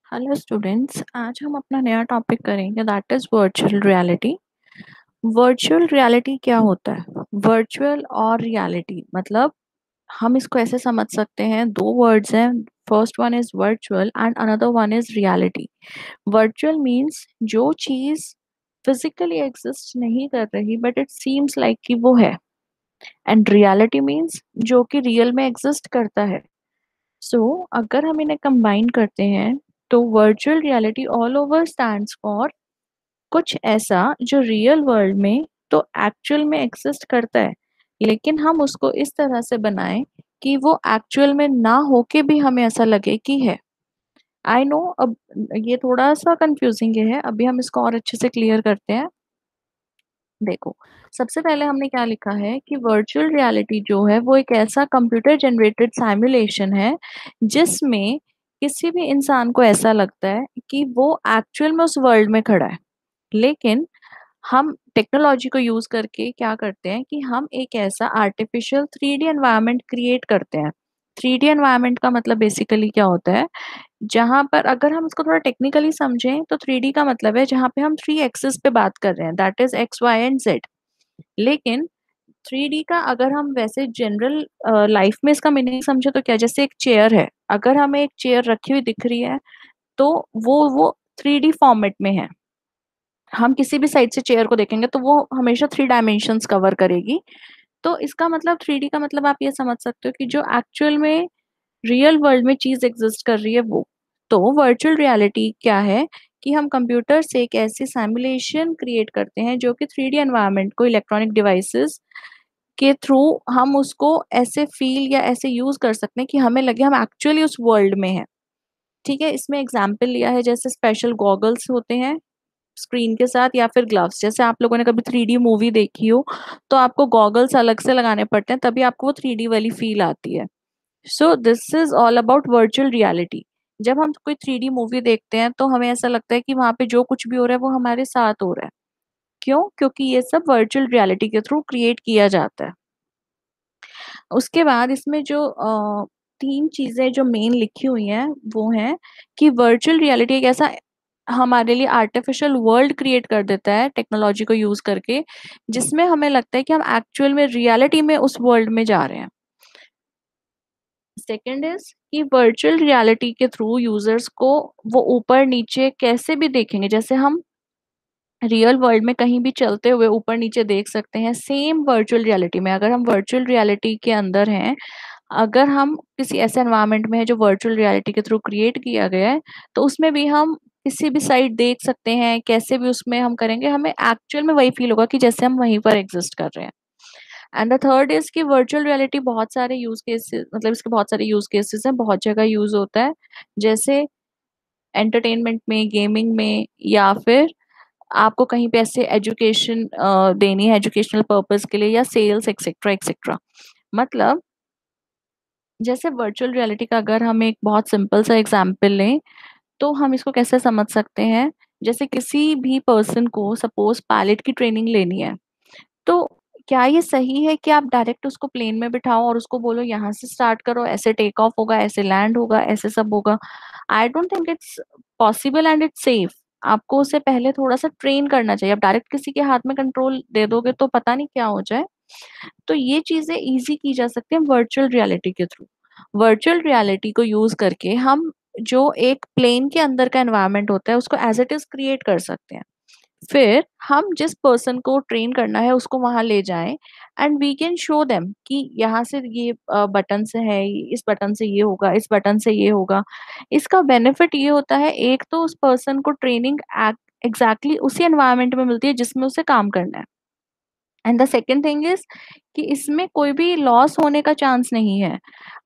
Hello students, आज हम अपना नया टॉपिक करेंगे that is virtual reality. Virtual reality क्या होता है? वर्चुअल और रियलिटी मतलब हम इसको ऐसे समझ सकते हैं, दो वर्ड्स हैं। First one is virtual and another one is reality. Virtual means जो चीज फिजिकली एग्जिस्ट नहीं कर रही बट इट सीम्स लाइक कि वो है, एंड रियलिटी मीन्स जो कि रियल में एग्जिस्ट करता है। अगर हम इन्हें कंबाइन करते हैं तो virtual reality all over stands for कुछ ऐसा जो रियल वर्ल्ड में तो एक्चुअल में एग्जिस्ट करता है, लेकिन हम उसको इस तरह से बनाएं कि वो एक्चुअल में ना होके भी हमें ऐसा लगे कि है। आई नो, अब ये थोड़ा सा कंफ्यूजिंग है, अभी हम इसको और अच्छे से क्लियर करते हैं। देखो, सबसे पहले हमने क्या लिखा है कि वर्चुअल रियलिटी जो है वो एक ऐसा कंप्यूटर जनरेटेड सिमुलेशन है जिसमें किसी भी इंसान को ऐसा लगता है कि वो एक्चुअल में उस वर्ल्ड में खड़ा है, लेकिन हम टेक्नोलॉजी को यूज करके क्या करते हैं कि हम एक ऐसा आर्टिफिशियल 3D एनवायरनमेंट क्रिएट करते हैं। 3D एनवायरनमेंट का मतलब बेसिकली क्या होता है? जहां पर अगर हम इसको थोड़ा टेक्निकली समझें तो 3D का मतलब है जहां पे हम 3 एक्सिस पे बात कर रहे हैं, that is x y and z. लेकिन 3D का अगर हम वैसे जनरल लाइफ में इसका मीनिंग समझे तो क्या, जैसे एक चेयर है, अगर हमें एक चेयर रखी हुई दिख रही है तो वो 3D फॉर्मेट में है। हम किसी भी साइड से चेयर को देखेंगे तो वो हमेशा 3 डायमेंशंस कवर करेगी। तो इसका मतलब 3D का मतलब आप ये समझ सकते हो कि जो एक्चुअल में रियल वर्ल्ड में चीज एग्जिस्ट कर रही है वो। तो वर्चुअल रियलिटी क्या है कि हम कंप्यूटर से एक ऐसी सिमुलेशन क्रिएट करते हैं जो कि 3D एनवायरनमेंट को इलेक्ट्रॉनिक डिवाइसेस के थ्रू हम उसको ऐसे फील या ऐसे यूज कर सकते हैं कि हमें लगे हम एक्चुअली उस वर्ल्ड में हैं। ठीक है, इसमें एग्जाम्पल लिया है जैसे स्पेशल गॉगल्स होते हैं स्क्रीन के साथ, या फिर ग्लव्स। जैसे आप लोगों ने कभी 3D मूवी देखी हो तो आपको गॉगल्स अलग से लगाने पड़ते हैं, तभी आपको वो 3D वाली फील आती है। So this is all about virtual reality. जब हम कोई 3D मूवी देखते हैं तो हमें ऐसा लगता है कि वहां पे जो कुछ भी हो रहा है वो हमारे साथ हो रहा है। क्यों? क्योंकि ये सब वर्चुअल रियलिटी के थ्रू क्रिएट किया जाता है। उसके बाद इसमें जो तीन चीजें जो मेन लिखी हुई हैं वो हैं कि वर्चुअल रियलिटी एक ऐसा हमारे लिए आर्टिफिशियल वर्ल्ड क्रिएट कर देता है टेक्नोलॉजी को यूज करके, जिसमें हमें लगता है कि हम एक्चुअल में रियलिटी में उस वर्ल्ड में जा रहे हैं। सेकंड इज कि वर्चुअल रियलिटी के थ्रू यूजर्स को वो ऊपर नीचे कैसे भी देखेंगे, जैसे हम रियल वर्ल्ड में कहीं भी चलते हुए ऊपर नीचे देख सकते हैं। सेम वर्चुअल रियलिटी में अगर हम वर्चुअल रियलिटी के अंदर हैं, अगर हम किसी ऐसे एनवायरनमेंट में है जो वर्चुअल रियलिटी के थ्रू क्रिएट किया गया है, तो उसमें भी हम किसी भी साइड देख सकते हैं, कैसे भी उसमें हम करेंगे हमें एक्चुअल में वही फील होगा कि जैसे हम वहीं पर एग्जिस्ट कर रहे हैं। एंड द थर्ड इज कि वर्चुअल रियलिटी बहुत सारे यूज केसेस, मतलब इसके बहुत सारे यूज केसेस हैं, बहुत जगह यूज होता है। जैसे एंटरटेनमेंट में, गेमिंग में, या फिर आपको कहीं पे ऐसे एजुकेशन देनी है एजुकेशनल पर्पस के लिए, या सेल्स एक्सेट्रा एक्सेट्रा। मतलब जैसे वर्चुअल रियलिटी का अगर हम एक बहुत सिंपल सा एग्जांपल लें तो हम इसको कैसे समझ सकते हैं? जैसे किसी भी पर्सन को सपोज पायलट की ट्रेनिंग लेनी है, तो क्या ये सही है कि आप डायरेक्ट उसको प्लेन में बिठाओ और उसको बोलो यहाँ से स्टार्ट करो, ऐसे टेक ऑफ होगा, ऐसे लैंड होगा, ऐसे सब होगा? I don't think it's possible and it's safe. आपको उसे पहले थोड़ा सा ट्रेन करना चाहिए। आप डायरेक्ट किसी के हाथ में कंट्रोल दे दोगे तो पता नहीं क्या हो जाए। तो ये चीजें इजी की जा सकती है वर्चुअल रियलिटी के थ्रू। वर्चुअल रियलिटी को यूज करके हम जो एक प्लेन के अंदर का एनवायरनमेंट होता है उसको एज इट इज क्रिएट कर सकते हैं। फिर हम जिस पर्सन को ट्रेन करना है उसको वहां ले जाएं, and we can show them कि यहाँ से ये बटन से है, इस बटन से ये होगा, इस बटन से ये होगा। इसका बेनिफिट ये होता है, एक तो उस पर्सन को ट्रेनिंग एग्जैक्टली उसी एनवायरनमेंट में मिलती है जिसमें उसे काम करना है। And the second thing is कि इसमें कोई भी लॉस होने का चांस नहीं है।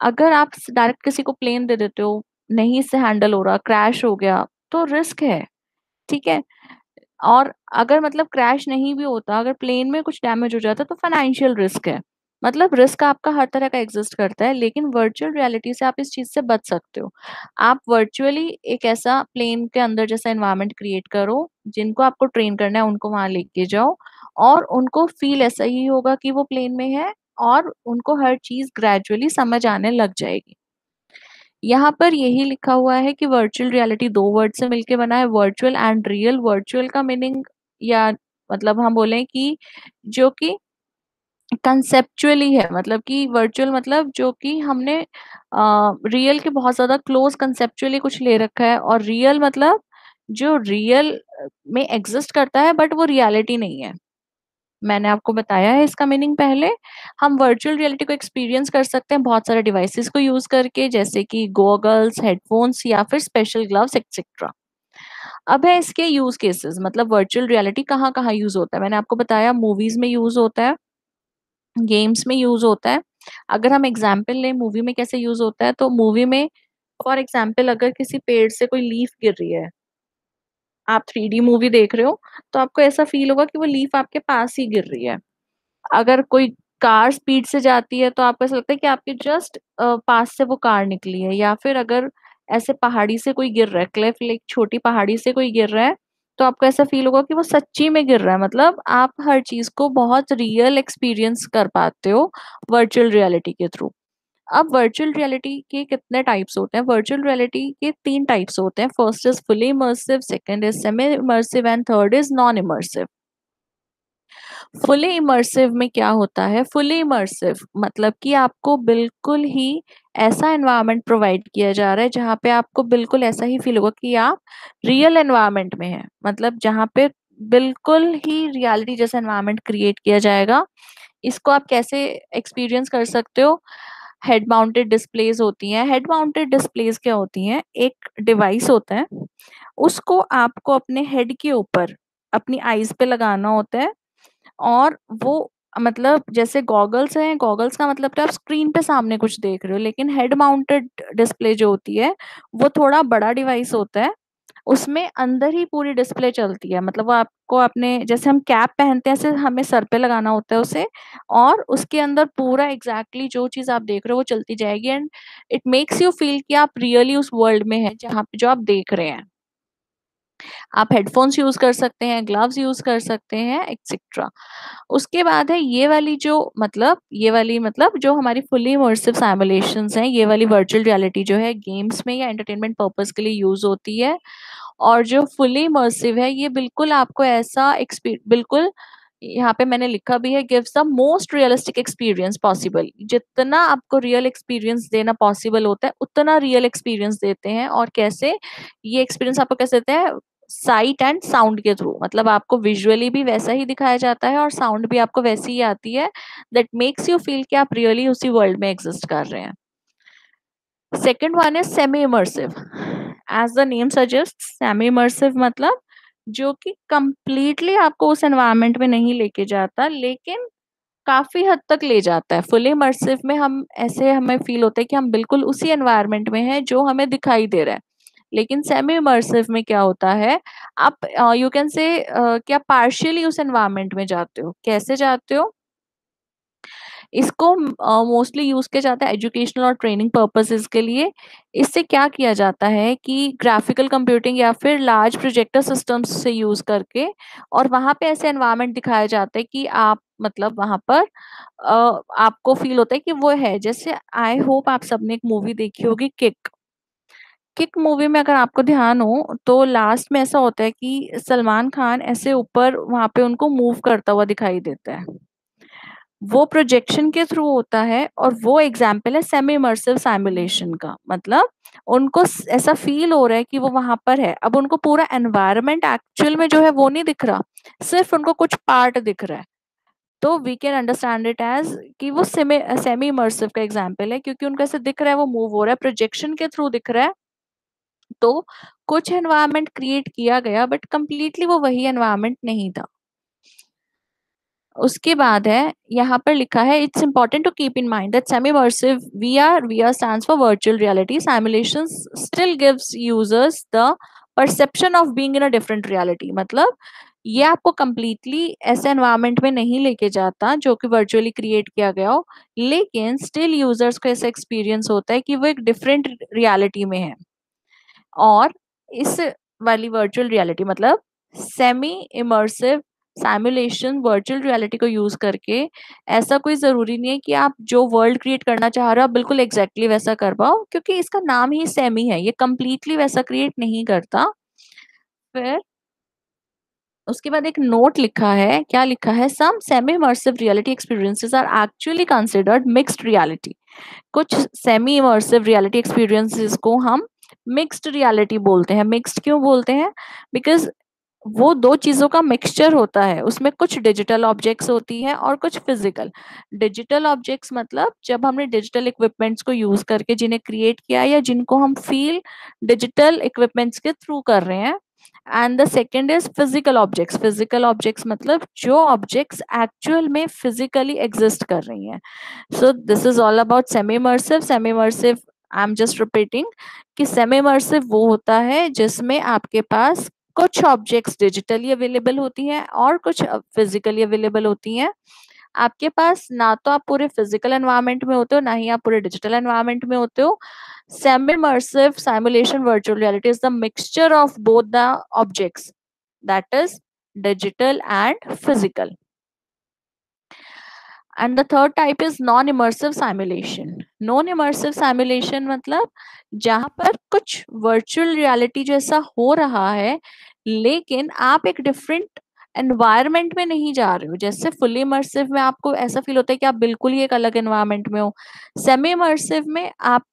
अगर आप डायरेक्ट किसी को प्लेन दे देते हो, नहीं इससे हैंडल हो रहा, क्रैश हो गया, तो रिस्क है। ठीक है। और अगर मतलब क्रैश नहीं भी होता, अगर प्लेन में कुछ डैमेज हो जाता तो फाइनेंशियल रिस्क है। मतलब रिस्क आपका हर तरह का एग्जिस्ट करता है, लेकिन वर्चुअल रियलिटी से आप इस चीज से बच सकते हो। आप वर्चुअली एक ऐसा प्लेन के अंदर जैसा एनवायरनमेंट क्रिएट करो, जिनको आपको ट्रेन करना है उनको वहां लेके जाओ, और उनको फील ऐसा ही होगा कि वो प्लेन में है, और उनको हर चीज ग्रेजुअली समझ आने लग जाएगी। यहाँ पर यही लिखा हुआ है कि वर्चुअल रियलिटी 2 वर्ड से मिलके बना है, वर्चुअल एंड रियल। वर्चुअल का मीनिंग या मतलब हम बोलें कि जो कि कंसेप्चुअली है, मतलब कि वर्चुअल मतलब जो कि हमने रियल के बहुत ज्यादा क्लोज कंसेप्चुअली कुछ ले रखा है, और रियल मतलब जो रियल में एग्जिस्ट करता है बट वो रियलिटी नहीं है। मैंने आपको बताया है इसका मीनिंग पहले। हम वर्चुअल रियलिटी को एक्सपीरियंस कर सकते हैं बहुत सारे डिवाइसेस को यूज करके, जैसे कि गॉगल्स, हेडफोन्स या फिर स्पेशल ग्लव्स एक्सेट्रा। अब है इसके यूज केसेस, मतलब वर्चुअल रियलिटी कहाँ कहाँ यूज होता है। मैंने आपको बताया मूवीज में यूज होता है, गेम्स में यूज होता है। अगर हम एग्जाम्पल लें मूवी में कैसे यूज होता है, तो मूवी में फॉर एग्जाम्पल अगर किसी पेड़ से कोई लीफ गिर रही है, आप 3D मूवी देख रहे हो, तो आपको ऐसा फील होगा कि वो लीफ आपके पास ही गिर रही है। अगर कोई कार स्पीड से जाती है तो आपको ऐसा लगता है कि आपके जस्ट पास से वो कार निकली है। या फिर अगर ऐसे पहाड़ी से कोई गिर रहा है, क्लिफ, एक छोटी पहाड़ी से कोई गिर रहा है, तो आपको ऐसा फील होगा कि वो सच्ची में गिर रहा है। मतलब आप हर चीज को बहुत रियल एक्सपीरियंस कर पाते हो वर्चुअल रियलिटी के थ्रू। अब वर्चुअल रियलिटी के कितने टाइप्स होते हैं? वर्चुअल रियलिटी के 3 टाइप्स होते हैं। First is fully immersive, second is semi immersive and third is non immersive. Fully immersive में क्या होता है? फुली इमर्सिव मतलब कि आपको बिल्कुल ही ऐसा एनवायरनमेंट प्रोवाइड किया जा रहा है जहाँ पे आपको बिल्कुल ऐसा ही फील होगा कि आप रियल एनवायरनमेंट में हैं। मतलब जहाँ पे बिल्कुल ही रियलिटी जैसा एनवायरनमेंट क्रिएट किया जाएगा। इसको आप कैसे एक्सपीरियंस कर सकते हो? हेड माउंटेड डिस्प्लेस होती हैं। हेड माउंटेड डिस्प्लेस क्या होती हैं? एक डिवाइस होता है, उसको आपको अपने हेड के ऊपर अपनी आईज पे लगाना होता है। और वो मतलब जैसे गॉगल्स हैं, गॉगल्स का मतलब तो आप स्क्रीन पे सामने कुछ देख रहे हो, लेकिन हेड माउंटेड डिस्प्ले जो होती है वो थोड़ा बड़ा डिवाइस होता है। उसमें अंदर ही पूरी डिस्प्ले चलती है, मतलब वो आपको अपने जैसे हम कैप पहनते हैं ऐसे हमें सर पे लगाना होता है उसे, और उसके अंदर पूरा एग्जैक्टली जो चीज आप देख रहे हो वो चलती जाएगी। And it makes you feel कि आप रियली उस वर्ल्ड में हैं जहाँ पे जो आप देख रहे हैं। आप हेडफोन्स यूज कर सकते हैं, ग्लव्स यूज कर सकते हैं, एक्सेट्रा। उसके बाद है ये वाली मतलब जो हमारी फुली इमर्सिव सिमुलेशंस हैं, ये वाली वर्चुअल रियलिटी जो है गेम्स में या एंटरटेनमेंट पर्पस के लिए यूज होती है। और जो फुली इमर्सिव है ये बिल्कुल आपको ऐसा बिल्कुल, यहाँ पे मैंने लिखा भी है, gives the most realistic experience possible. जितना आपको रियल एक्सपीरियंस देना पॉसिबल होता है उतना रियल एक्सपीरियंस देते हैं। और कैसे ये एक्सपीरियंस आपको कैसे देते हैं? साइट एंड साउंड के थ्रू, मतलब आपको विजुअली भी वैसा ही दिखाया जाता है और साउंड भी आपको वैसी ही आती है, दैट मेक्स यू फील कि आप रियली उसी वर्ल्ड में एग्जिस्ट कर रहे हैं। Second one is semi immersive. As the name suggest, semi immersive मतलब जो कि कंप्लीटली आपको उस एनवायरनमेंट में नहीं लेके जाता, लेकिन काफी हद तक ले जाता है। फुली इमर्सिव में हम ऐसे हमें फील होता है कि हम बिल्कुल उसी एनवायरनमेंट में हैं जो हमें दिखाई दे रहा है। लेकिन सेमी इमर्सिव में क्या होता है, आप यू कैन से कि आप पार्शियली उस एनवायरनमेंट में जाते हो। कैसे जाते हो? इसको मोस्टली यूज किया जाता है एजुकेशनल और ट्रेनिंग पर्पसेस के लिए। इससे क्या किया जाता है कि ग्राफिकल कंप्यूटिंग या फिर लार्ज प्रोजेक्टर सिस्टम्स से यूज करके, और वहां पे ऐसे एनवायरनमेंट दिखाया जाता है कि आप मतलब वहां पर आपको फील होता है कि वो है जैसे, आई होप आप सबने एक मूवी देखी होगी, किक। किक मूवी में अगर आपको ध्यान हो तो लास्ट में ऐसा होता है कि सलमान खान ऐसे ऊपर वहां पे उनको मूव करता हुआ दिखाई देता है। वो प्रोजेक्शन के थ्रू होता है, और वो एग्जाम्पल है सेमी इमर्सिव सिमुलेशन का। मतलब उनको ऐसा फील हो रहा है कि वो वहां पर है। अब उनको पूरा एनवायरनमेंट एक्चुअल में जो है वो नहीं दिख रहा, सिर्फ उनको कुछ पार्ट दिख रहा है। तो we can understand it as कि वो सेमी इमर्सिव का एग्जाम्पल है, क्योंकि उनको ऐसे दिख रहा है वो मूव हो रहा है, प्रोजेक्शन के थ्रू दिख रहा है। तो कुछ एनवायरनमेंट क्रिएट किया गया बट कंप्लीटली वो वही एनवायरनमेंट नहीं था। उसके बाद है यहाँ पर लिखा है, it's important to keep in mind that semi immersive VR stands for virtual reality simulations still gives users the perception of being in a different reality. मतलब ये आपको कंप्लीटली ऐसे एनवायरनमेंट में नहीं लेके जाता जो कि वर्चुअली क्रिएट किया गया हो, लेकिन स्टिल यूजर्स को ऐसा एक्सपीरियंस होता है कि वो एक डिफरेंट रियलिटी में है। और इस वाली वर्चुअल रियलिटी मतलब semi immersive simulation virtual reality को यूज करके ऐसा कोई जरूरी नहीं है कि आप जो वर्ल्ड क्रिएट करना चाह रहे हो आप बिल्कुल एग्जैक्टली वैसा कर पाओ, क्योंकि इसका नाम ही सेमी है, ये कंप्लीटली वैसा क्रिएट नहीं करता। फिर उसके बाद एक नोट लिखा है, क्या लिखा है, some semi immersive reality experiences are actually considered mixed reality. कुछ सेमी इमर्सिव रियलिटी एक्सपीरियंसेस को हम मिक्स्ड रियलिटी बोलते हैं। मिक्स्ड क्यों बोलते हैं? बिकॉज वो दो चीजों का मिक्सचर होता है, उसमें कुछ डिजिटल ऑब्जेक्ट्स होती है और कुछ फिजिकल। डिजिटल ऑब्जेक्ट्स मतलब जब हमने डिजिटल इक्विपमेंट्स को यूज करके जिन्हें क्रिएट किया या जिनको हम फील डिजिटल इक्विपमेंट्स के थ्रू कर रहे हैं। And the second is physical objects. Physical objects मतलब जो ऑब्जेक्ट्स एक्चुअल में फिजिकली एग्जिस्ट कर रही हैं। So this is all about semi immersive. Semi immersive, I am just repeating कि सेमी इमर्सिव वो होता है जिसमें आपके पास कुछ ऑब्जेक्ट्स डिजिटली अवेलेबल होती हैं और कुछ फिजिकली अवेलेबल होती हैं। आपके पास ना तो आप पूरे फिजिकल एनवायरनमेंट में होते हो ना ही आप पूरे डिजिटल एनवायरनमेंट में होते हो। Semi immersive simulation virtual reality is the mixture of both the objects, that is digital and physical. And the third type is non immersive simulation. Non immersive simulation मतलब जहां पर कुछ वर्चुअल रियलिटी जैसा हो रहा है लेकिन आप एक डिफरेंट एनवायरनमेंट में नहीं जा रहे हो। जैसे फुली इमर्सिव में आपको ऐसा फील होता है कि आप बिल्कुल ही एक अलग एनवायरनमेंट में हो। सेमी इमर्सिव में आप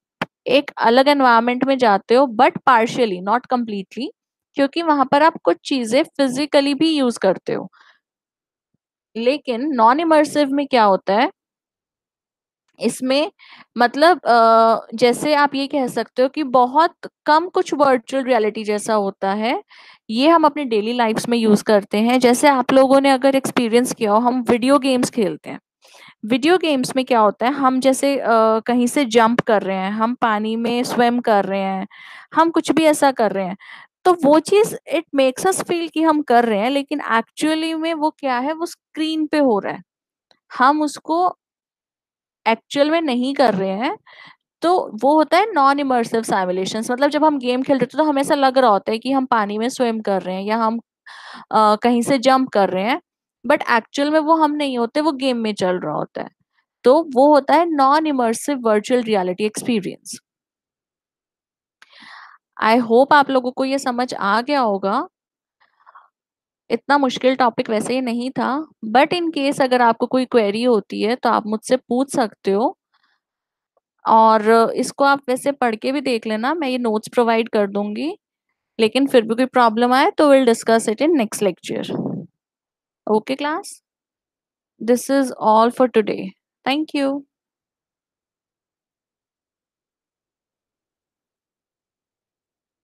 एक अलग एनवायरनमेंट में जाते हो बट पार्शियली, नॉट कंप्लीटली, क्योंकि वहां पर आप कुछ चीजें फिजिकली भी यूज करते हो। लेकिन नॉन इमर्सिव में क्या होता है, इसमें मतलब जैसे आप ये कह सकते हो कि बहुत कम कुछ वर्चुअल रियलिटी जैसा होता है। ये हम अपने डेली लाइफ्स में यूज करते हैं। जैसे आप लोगों ने अगर एक्सपीरियंस किया हो, हम वीडियो गेम्स खेलते हैं। वीडियो गेम्स में क्या होता है, हम जैसे कहीं से जंप कर रहे हैं, हम पानी में स्विम कर रहे हैं, हम कुछ भी ऐसा कर रहे हैं, तो वो चीज इट मेक्स अस फील कि हम कर रहे हैं, लेकिन एक्चुअली में वो क्या है, वो स्क्रीन पे हो रहा है, हम उसको एक्चुअल में नहीं कर रहे हैं। तो वो होता है नॉन इमर्सिव सिमुलेशंस। मतलब जब हम गेम खेल रहे थे तो हमें ऐसा लग रहा होता है कि हम पानी में स्विम कर रहे हैं या हम कहीं से जंप कर रहे हैं, बट एक्चुअल में वो हम नहीं होते, वो गेम में चल रहा होता है। तो वो होता है non immersive virtual reality experience. I hope आप लोगों को ये समझ आ गया होगा। इतना मुश्किल टॉपिक वैसे ही नहीं था, बट इन केस अगर आपको कोई क्वेरी होती है तो आप मुझसे पूछ सकते हो। और इसको आप वैसे पढ़ के भी देख लेना, मैं ये नोट्स प्रोवाइड कर दूंगी। लेकिन फिर भी कोई प्रॉब्लम आए तो will discuss it in next lecture. Okay class, this is all for today. Thank you.